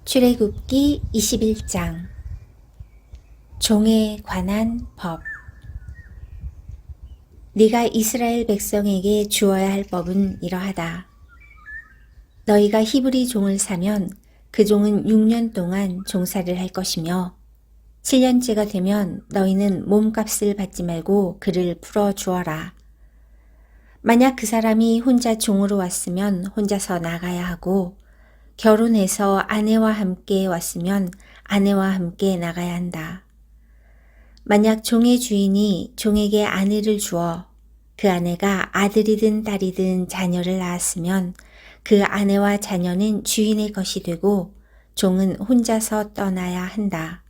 출애굽기 21장 종에 관한 법. 네가 이스라엘 백성에게 주어야 할 법은 이러하다. 너희가 히브리 종을 사면 그 종은 6년 동안 종살이를 할 것이며 7년째가 되면 너희는 몸값을 받지 말고 그를 풀어 주어라. 만약 그 사람이 혼자 종으로 왔으면 혼자서 나가야 하고 결혼해서 아내와 함께 왔으면 아내와 함께 나가야 한다. 만약 종의 주인이 종에게 아내를 주어 그 아내가 아들이든 딸이든 자녀를 낳았으면 그 아내와 자녀는 주인의 것이 되고 종은 혼자서 떠나야 한다.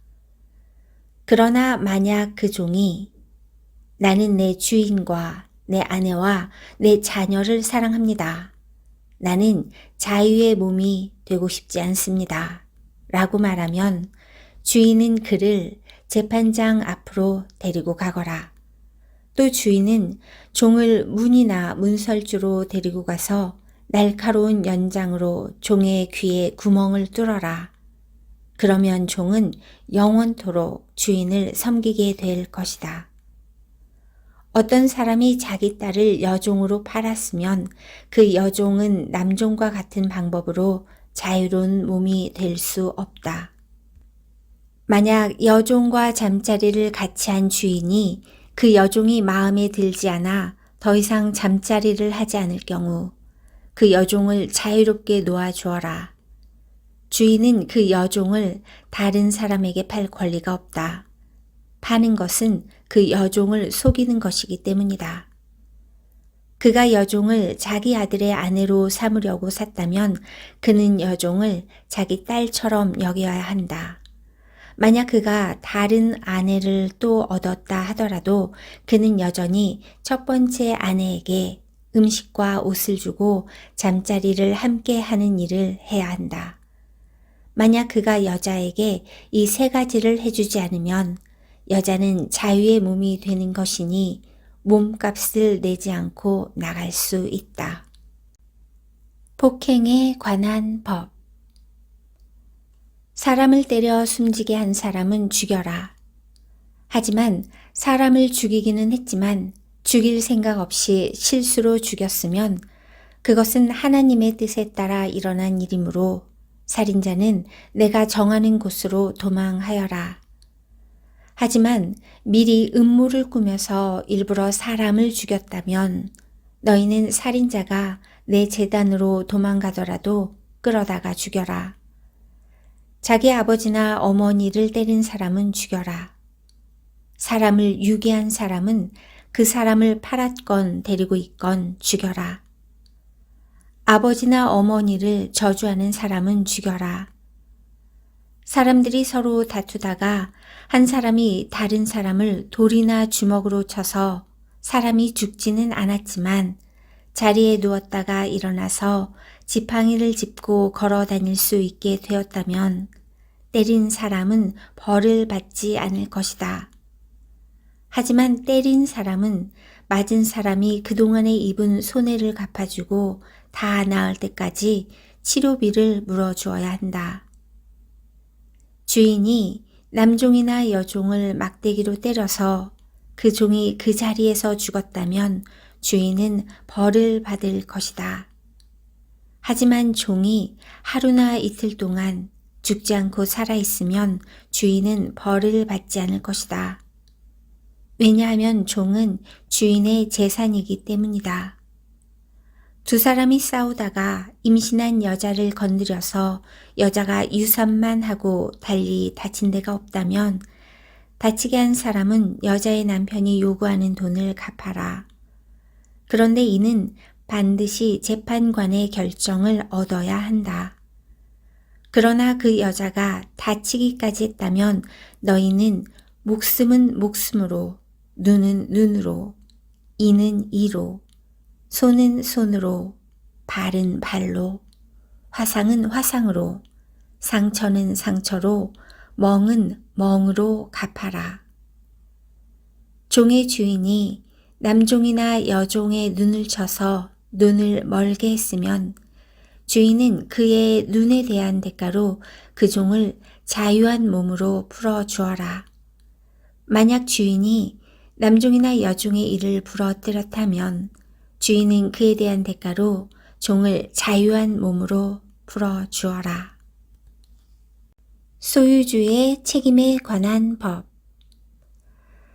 그러나 만약 그 종이 나는 내 주인과 내 아내와 내 자녀를 사랑합니다. 나는 자유의 몸이 되고 싶지 않습니다. 라고 말하면 주인은 그를 재판장 앞으로 데리고 가거라. 또 주인은 종을 문이나 문설주로 데리고 가서 날카로운 연장으로 종의 귀에 구멍을 뚫어라. 그러면 종은 영원토록 주인을 섬기게 될 것이다. 어떤 사람이 자기 딸을 여종으로 팔았으면 그 여종은 남종과 같은 방법으로 자유로운 몸이 될 수 없다. 만약 여종과 잠자리를 같이 한 주인이 그 여종이 마음에 들지 않아 더 이상 잠자리를 하지 않을 경우 그 여종을 자유롭게 놓아주어라. 주인은 그 여종을 다른 사람에게 팔 권리가 없다. 파는 것은 그 여종을 속이는 것이기 때문이다. 그가 여종을 자기 아들의 아내로 삼으려고 샀다면 그는 여종을 자기 딸처럼 여겨야 한다. 만약 그가 다른 아내를 또 얻었다 하더라도 그는 여전히 첫 번째 아내에게 음식과 옷을 주고 잠자리를 함께 하는 일을 해야 한다. 만약 그가 여자에게 이 세 가지를 해주지 않으면 여자는 자유의 몸이 되는 것이니 몸값을 내지 않고 나갈 수 있다. 폭행에 관한 법. 사람을 때려 숨지게 한 사람은 죽여라. 하지만 사람을 죽이기는 했지만 죽일 생각 없이 실수로 죽였으면 그것은 하나님의 뜻에 따라 일어난 일이므로 살인자는 내가 정하는 곳으로 도망하여라. 하지만 미리 음모를 꾸며서 일부러 사람을 죽였다면 너희는 살인자가 내 제단으로 도망가더라도 끌어다가 죽여라. 자기 아버지나 어머니를 때린 사람은 죽여라. 사람을 유괴한 사람은 그 사람을 팔았건 데리고 있건 죽여라. 아버지나 어머니를 저주하는 사람은 죽여라. 사람들이 서로 다투다가 한 사람이 다른 사람을 돌이나 주먹으로 쳐서 사람이 죽지는 않았지만 자리에 누웠다가 일어나서 지팡이를 짚고 걸어 다닐 수 있게 되었다면 때린 사람은 벌을 받지 않을 것이다. 하지만 때린 사람은 맞은 사람이 그동안에 입은 손해를 갚아주고 다 나을 때까지 치료비를 물어주어야 한다. 주인이 남종이나 여종을 막대기로 때려서 그 종이 그 자리에서 죽었다면 주인은 벌을 받을 것이다. 하지만 종이 하루나 이틀 동안 죽지 않고 살아있으면 주인은 벌을 받지 않을 것이다. 왜냐하면 종은 주인의 재산이기 때문이다. 두 사람이 싸우다가 임신한 여자를 건드려서 여자가 유산만 하고 달리 다친 데가 없다면 다치게 한 사람은 여자의 남편이 요구하는 돈을 갚아라. 그런데 이는 반드시 재판관의 결정을 얻어야 한다. 그러나 그 여자가 다치기까지 했다면 너희는 목숨은 목숨으로, 눈은 눈으로, 이는 이로, 손은 손으로, 발은 발로, 화상은 화상으로, 상처는 상처로, 멍은 멍으로 갚아라. 종의 주인이 남종이나 여종의 눈을 쳐서 눈을 멀게 했으면 주인은 그의 눈에 대한 대가로 그 종을 자유한 몸으로 풀어 주어라. 만약 주인이 남종이나 여종의 일을 부러뜨렸다면 주인은 그에 대한 대가로 종을 자유한 몸으로 풀어 주어라. 소유주의 책임에 관한 법.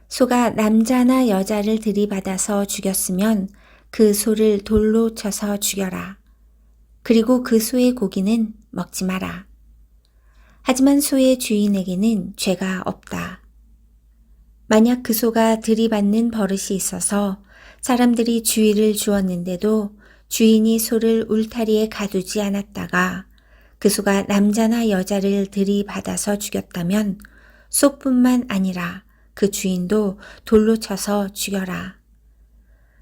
소가 남자나 여자를 들이받아서 죽였으면 그 소를 돌로 쳐서 죽여라. 그리고 그 소의 고기는 먹지 마라. 하지만 소의 주인에게는 죄가 없다. 만약 그 소가 들이받는 버릇이 있어서 사람들이 주의를 주었는데도 주인이 소를 울타리에 가두지 않았다가 그 소가 남자나 여자를 들이받아서 죽였다면 소뿐만 아니라 그 주인도 돌로 쳐서 죽여라.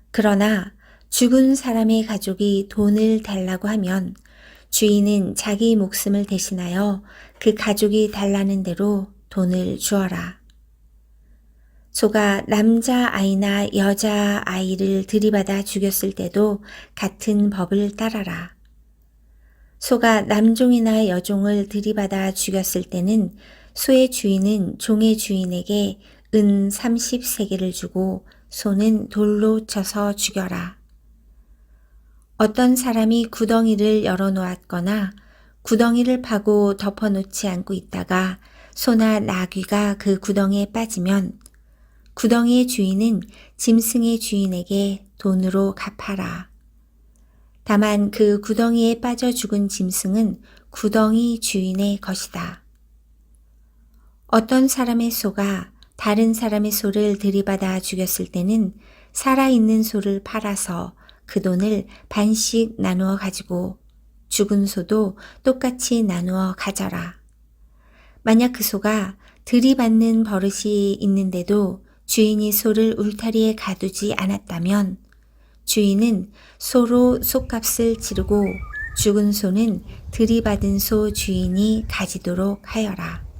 그러나 죽은 사람의 가족이 돈을 달라고 하면 주인은 자기 목숨을 대신하여 그 가족이 달라는 대로 돈을 주어라. 소가 남자 아이나 여자 아이를 들이받아 죽였을 때도 같은 법을 따라라. 소가 남종이나 여종을 들이받아 죽였을 때는 소의 주인은 종의 주인에게 은 30세겔을 주고 소는 돌로 쳐서 죽여라. 어떤 사람이 구덩이를 열어놓았거나 구덩이를 파고 덮어놓지 않고 있다가 소나 나귀가 그 구덩이에 빠지면 구덩이의 주인은 짐승의 주인에게 돈으로 갚아라. 다만 그 구덩이에 빠져 죽은 짐승은 구덩이 주인의 것이다. 어떤 사람의 소가 다른 사람의 소를 들이받아 죽였을 때는 살아있는 소를 팔아서 그 돈을 반씩 나누어 가지고 죽은 소도 똑같이 나누어 가져라. 만약 그 소가 들이받는 버릇이 있는데도 주인이 소를 울타리에 가두지 않았다면 주인은 소로 죗값을 치르고 죽은 소는 들이받은 소 주인이 가지도록 하여라.